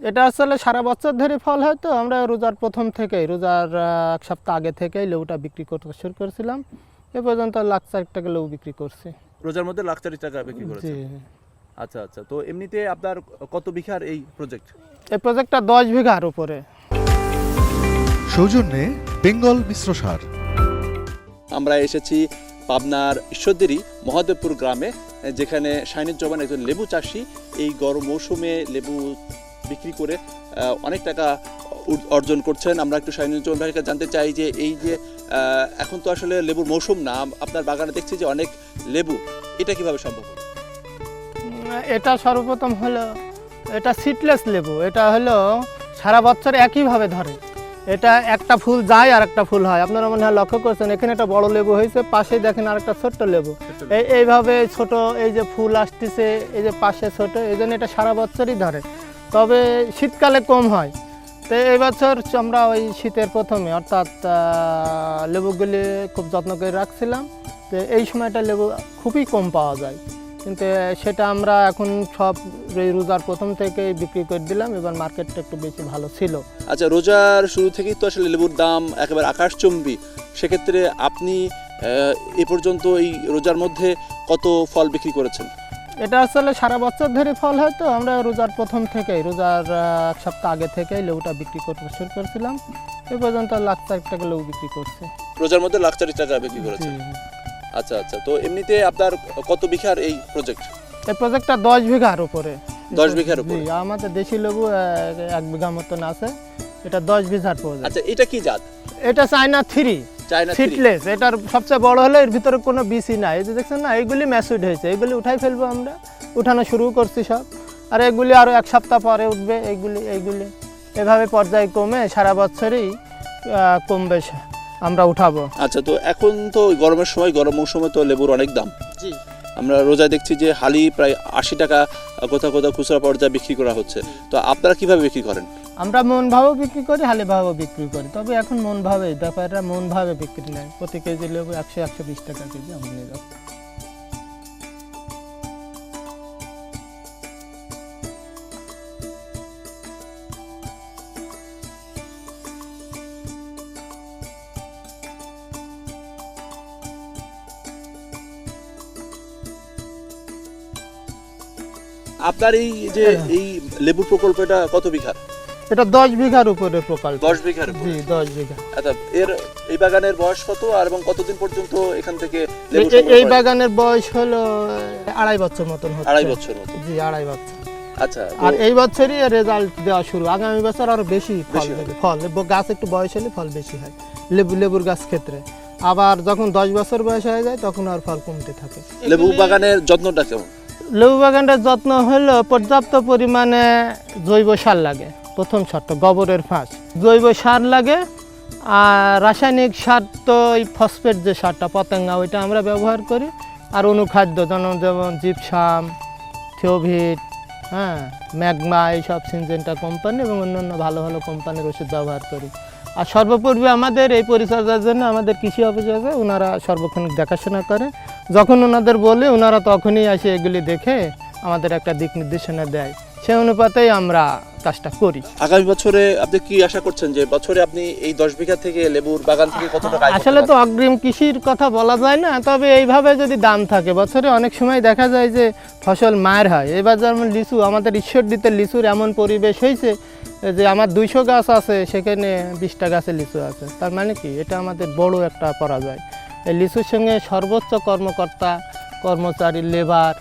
এটা আসলে সারা বছর ধরে ফল হয়, তো আমরা রোজার প্রথম থেকেই, রোজার এক সপ্তাহ আগে থেকেই লেবুটা বিক্রি করতে শুরু করেছিলাম। এ পর্যন্ত লাখ 4 টাকা লেবু বিক্রি করছি। রোজার মধ্যে লাখ 40 টাকা বিক্রি জি, করেছেন। আচ্ছা আচ্ছা, তো এমনিতে আপনার কত বিঘার এই প্রজেক্ট? এই প্রজেক্টটা 10 বিঘার উপরে। সৌজন্যে বেঙ্গল মিশ্র সার। আমরা এসেছি পাবনার ঈশ্বরদীরই মহাদেবপুর গ্রামে, যেখানে শাহিনুজ্জামান একজন লেবু চাষি এই গরম মৌসুমে লেবু বিক্রি করে অনেক টাকা অর্জন করছেন। আমরা একটু শাহিনুজ্জামান ভাইকে জানতে চাই যে এই যে এখন তো আসলে লেবুর মৌসুম না, আপনার বাগানে দেখছি যে অনেক লেবু, এটা কিভাবে সম্ভব? এটা সর্বপ্রথম হলো, এটা সিডলেস লেবু। এটা হলো সারা বছর একইভাবে ধরে। এটা একটা ফুল যায় আর একটা ফুল হয়। আপনারা মনে হয় লক্ষ্য করছেন, এখানে একটা বড় লেবু হয়েছে, পাশেই দেখেন আর একটা ছোট্ট লেবু। এইভাবে ছোট এই যে ফুল আসতেছে, এই যে পাশে ছোট, এই জন্য এটা সারা বছরই ধরে। তবে শীতকালে কম হয়। তো এই বছর আমরা ওই শীতের প্রথমে, অর্থাৎ লেবুগুলি খুব যত্ন করে রাখছিলাম। তো এই সময়টা লেবু খুবই কম পাওয়া যায়, কিন্তু সেটা আমরা এখন সব রোজার প্রথম থেকে বিক্রি করে দিলাম। এবার মার্কেটটা একটু বেশি ভালো ছিল। আচ্ছা, রোজার শুরু থেকেই তো আসলে লেবুর দাম একেবারে আকাশচুম্বী। সেক্ষেত্রে আপনি এ পর্যন্ত এই রোজার মধ্যে কত ফল বিক্রি করেছেন? এটা আসলে সারা বছর ধরে ফল হয়, তো আমরা রোজার প্রথম থেকেই, রোজার এক সপ্তাহ আগে থেকেই লেবুটা বিক্রি করতে শুরু করেছিলাম। এ পর্যন্ত লাখ 4 টাকা লেবু বিক্রি করছে। রোজার মধ্যে লাখ 40 টাকা বিক্রি করেছেন। আচ্ছা আচ্ছা, তো এমনিতে আপনার কত বিঘার এই প্রজেক্ট? এই প্রজেক্টটা 10 বিঘার উপরে। 10 বিঘার উপরে? জি, আমাদের দেশি লেবু 1 বিঘা মতন আছে। এটা 10 বিঘার প্রজেক্ট। আচ্ছা, এটা কি জাত? এটা চায়না 3 চায়না সিডলেস। এটার সবচেয়ে বড় হলো এর ভিতরে কোনো বিসি নাই। এই যে দেখছেন না, এইগুলি ম্যাচুড হয়েছে, এইগুলি উঠাই ফেলবো আমরা, উঠানো শুরু করছি সব। আর এগুলি আরও 1 সপ্তাহ পরে উঠবে। এইগুলি এভাবে পর্যায়ক্রমে সারা বছরই কম বেশ আমরা উঠাবো। আচ্ছা, তো এখন তো গরমের সময়, গরম মৌসুমে তো লেবুর অনেক দাম। জি, আমরা রোজায় দেখছি যে হালি প্রায় 80 টাকা কোথাও কোথাও খুচরা পর্যায়ে বিক্রি করা হচ্ছে। তো আপনারা কিভাবে বিক্রি করেন? আমরা মন ভাবেও বিক্রি করি, হালি ভাবেও বিক্রি করি। তবে এখন মন ভাবে, ব্যাপারটা মন ভাবে বিক্রি নেয়। প্রতি কেজি লেবু 100-120 টাকা কেজি আমরা নিয়ে যাচ্ছি। আপনার এই যে এই লেবু প্রকল্পটা কত বিঘা? এটা 10 বিঘার উপরে প্রকল্প। 10 বিঘার? জি, 10 বিঘা। আচ্ছা, এই বাগানের বয়স কত আর এবং কতদিন পর্যন্ত এখান থেকে লেবু এই বাগানের বয়স হলো 2.5 বছর মতন হচ্ছে। 2.5 বছর মতো? জি, 2.5 বছর। আচ্ছা, আর এই বছরই রেজাল্ট দেওয়া শুরু। আগামী বছর আরো বেশি ফল দেবে। গাছ একটু বয়স হলে ফল বেশি হয় লেবুর গাছ ক্ষেত্রে। আবার যখন 10 বছর বয়স হয়ে যায় তখন আর ফল কমতে থাকে। লেবু বাগানের যত্নটা কেমন? লেবু বাগানটার যত্ন হলো পর্যাপ্ত পরিমাণে জৈব সার লাগে। প্রথম শর্ত গোবরের ফাঁস, জৈব সার লাগে। আর রাসায়নিক সার তো এই ফসফেট যে সারটা, পতঙ্গা, ওইটা আমরা ব্যবহার করি। আর অনুখাদ্য যেমন জিপসাম, থিওভিট, ম্যাগমা, এইসব সিনজেন্টা কোম্পানি এবং অন্যান্য ভালো ভালো কোম্পানির ওষুধ ব্যবহার করি। আর সর্বোপরি আমাদের এই পরিচর্যার জন্য আমাদের কৃষি অফিস আছে, ওনারা সর্বক্ষণ দেখাশোনা করে। যখন ওনাদের বলে, ওনারা তখনই এসে এগুলি দেখে আমাদের একটা দিক নির্দেশনা দেয়। সেই অনুপাতেই আমরা কাজটা করি। আগামী বছরে আপনি কি আশা করছেন যে বছরে আপনি এই 10 বিঘা থেকে লেবুর বাগান থেকে কত টাকা আয় করতে আসলে তো পারবেন? অগ্রিম কৃষির কথা বলা যায় না, তবে এইভাবে যদি দাম থাকে বছরে অনেক সময় দেখা যায় যে ফসল মায়ের হয়। এবার যেমন লিচু, আমাদের ঈশ্বরদীতে লিচুর এমন পরিবেশ হয়েছে যে আমার 200 গাছ আছে, সেখানে 20টা গাছে লিচু আছে। তার মানে কি, এটা আমাদের বড় একটা পরাজয়। এই লিচুর সঙ্গে সর্বোচ্চ কর্মকর্তা, কর্মচারী, লেবার,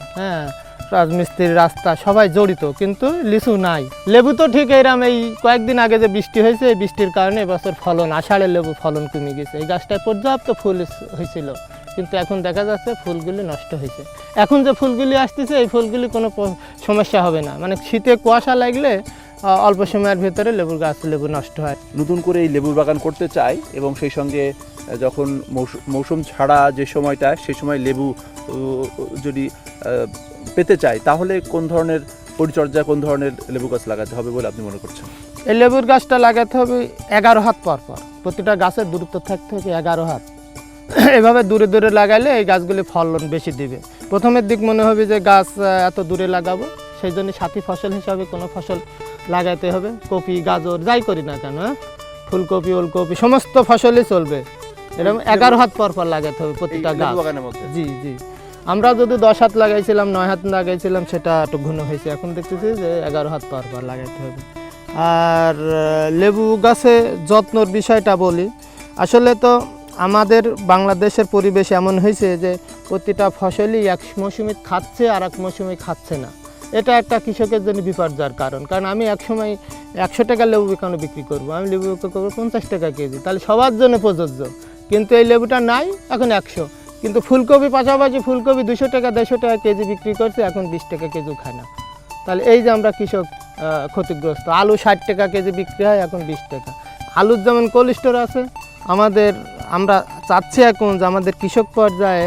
রাজমিস্ত্রি, রাস্তা সবাই জড়িত, কিন্তু লিচু নাই। লেবু তো ঠিক এরকম, এই কয়েকদিন আগে যে বৃষ্টি হয়েছে, এই বৃষ্টির কারণে এবছর ফলন, আষাঢ়ে লেবু ফলন কমে গেছে। এই গাছটায় পর্যাপ্ত ফুল হয়েছিল, কিন্তু এখন দেখা যাচ্ছে ফুলগুলি নষ্ট হয়েছে। এখন যে ফুলগুলি আসতেছে, এই ফুলগুলি কোনো সমস্যা হবে না। মানে শীতে কুয়াশা লাগলে অল্প সময়ের ভিতরে লেবুর গাছ লেবু নষ্ট হয়। নতুন করে এই লেবুর বাগান করতে চাই এবং সেই সঙ্গে যখন মৌসুম ছাড়া যে সময়টা, সেই সময় লেবু যদি পেতে চাই, তাহলে কোন ধরনের পরিচর্যা, কোন ধরনের লেবু গাছ লাগাতে হবে বলে আপনি মনে করছেন? এই লেবুর গাছটা লাগাতে হবে 11 হাত পর পর। প্রতিটা গাছের দূরত্ব থাকতে হবে 11 হাত। এভাবে দূরে দূরে লাগালে এই গাছগুলি ফলন বেশি দিবে। প্রথমের দিক মনে হবে যে গাছ এত দূরে লাগাবো, সেই জন্য সাথী ফসল হিসাবে কোনো ফসল লাগাইতে হবে, কপি গাজর যাই করি না কেন, হ্যাঁ? ফুলকপি ওলকপি সমস্ত ফসলই চলবে, এরকম 11 হাত পর পর লাগাতে হবে প্রতিটা গাছ। জি জি, আমরা যদি 10 হাত লাগাইছিলাম 9 হাত লাগাইছিলাম সেটা একটু ঘন হয়েছে, এখন দেখতেছি যে 11 হাত পর পর লাগাইতে হবে। আর লেবু গাছে যত্নর বিষয়টা বলি, আসলে তো আমাদের বাংলাদেশের পরিবেশ এমন হয়েছে যে প্রতিটা ফসলই এক মৌসুমে খাচ্ছে আর এক মৌসুমে খাচ্ছে না। এটা একটা কৃষকের জন্য বিপর্যয়ের কারণ, কারণ আমি এক সময় 100 টাকা লেবু কেন বিক্রি করবো, আমি লেবু বিক্রি করবো 50 টাকা কেজি, তাহলে সবার জন্য প্রযোজ্য। কিন্তু এই লেবুটা নাই, এখন 100। কিন্তু ফুলকপি পাশাপাশি ফুলকপি 200 টাকা 150 টাকা কেজি বিক্রি করছে, এখন 20 টাকা কেজিও খায় না। তাহলে এই যে আমরা কৃষক ক্ষতিগ্রস্ত। আলু 60 টাকা কেজি বিক্রি হয়, এখন 20 টাকা। আলুর যেমন কোল্ড স্টোর আছে, আমরা চাচ্ছি এখন যে আমাদের কৃষক পর্যায়ে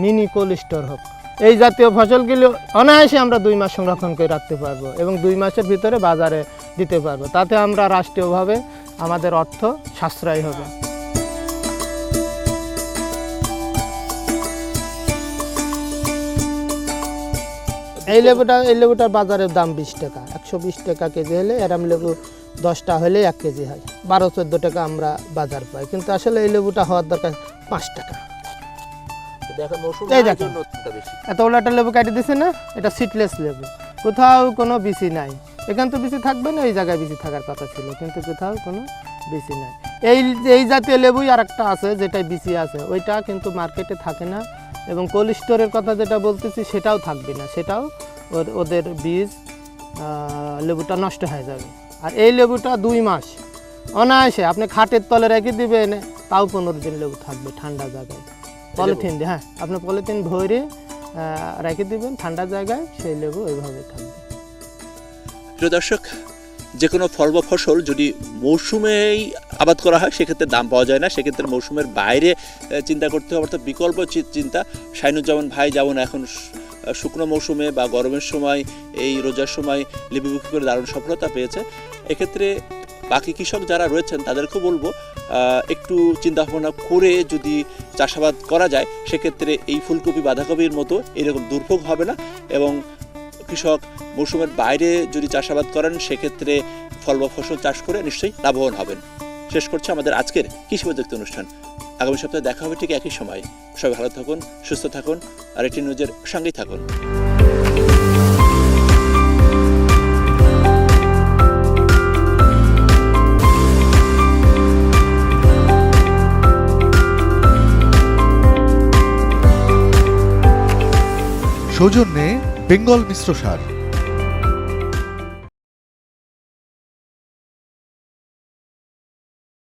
মিনি কোল্ড স্টোর হোক। এই জাতীয় ফসলগুলো অনায়াসে আমরা 2 মাস সংরক্ষণ করে রাখতে পারবো এবং 2 মাসের ভিতরে বাজারে দিতে পারবো, তাতে আমরা রাষ্ট্রীয়ভাবে আমাদের অর্থ সাশ্রয় হবে। এই লেবুটার বাজারের দাম 20 টাকা, 120 টাকা কেজি হলে এরম লেবু 10টা হলে 1 কেজি হয়, 12-14 টাকা আমরা বাজার পাই। কিন্তু আসলে এই লেবুটা হওয়ার দরকার 5 টাকা। এই দেখেন এত বড় একটা লেবু কাটি দিছে না, এটা সিডলেস লেবু, কোথাও কোনো বিচি নাই। এখানে তো বিচি থাকবে না, এই জায়গায় বিচি থাকার কথা ছিল, কিন্তু কোথাও কোনো বিচি নাই। এই জাতীয় লেবুই আর একটা আছে যেটাই বিচি আছে, ওইটা কিন্তু মার্কেটে থাকে না। এবং কোল্ড স্টোরের কথা যেটা বলতেছি সেটাও থাকবে না, সেটাও ওদের বীজ লেবুটা নষ্ট হয়ে যাবে। আর এই লেবুটা 2 মাস অনায়াসে আপনি খাটের তলে রেখে দিবেন, তাও 15 দিন লেবু থাকবে ঠান্ডা জায়গায়। পলিথিন দিয়ে, হ্যাঁ, আপনি পলিথিন ভরে রেখে দিবেন ঠান্ডা জায়গায়, সেই লেবু ওইভাবে থাকবে। প্রিয় দর্শক, যে কোনো ফল বা ফসল যদি মৌসুমেই আবাদ করা হয় সেক্ষেত্রে দাম পাওয়া যায় না, সেক্ষেত্রে মৌসুমের বাইরে চিন্তা করতে হবে, অর্থাৎ বিকল্প চিন্তা। শাইনুজ্জামান ভাই যেমন এখন শুকনো মৌসুমে বা গরমের সময়, এই রোজার সময় লেবু বিক্রি করে দারুণ সফলতা পেয়েছে। এক্ষেত্রে বাকি কৃষক যারা রয়েছেন তাদেরকেও বলবো একটু চিন্তাভাবনা করে যদি চাষাবাদ করা যায়, সেক্ষেত্রে এই ফুলকপি বাঁধাকপির মতো এরকম দুর্ভোগ হবে না। এবং কৃষক মৌসুমের বাইরে যদি চাষাবাদ করেন সেক্ষেত্রে ফল বা ফসল চাষ করে নিশ্চয়ই লাভবান হবেন। শেষ করছে আমাদের আজকের কৃষি প্রযুক্তি অনুষ্ঠান। আগামী সপ্তাহে দেখা হবে ঠিক একই সময়। সবাই ভালো থাকুন, সুস্থ থাকুন, আর একটি নিউজের সঙ্গেই থাকুন। সৌজন্যে বেঙ্গল মিশ্র সার।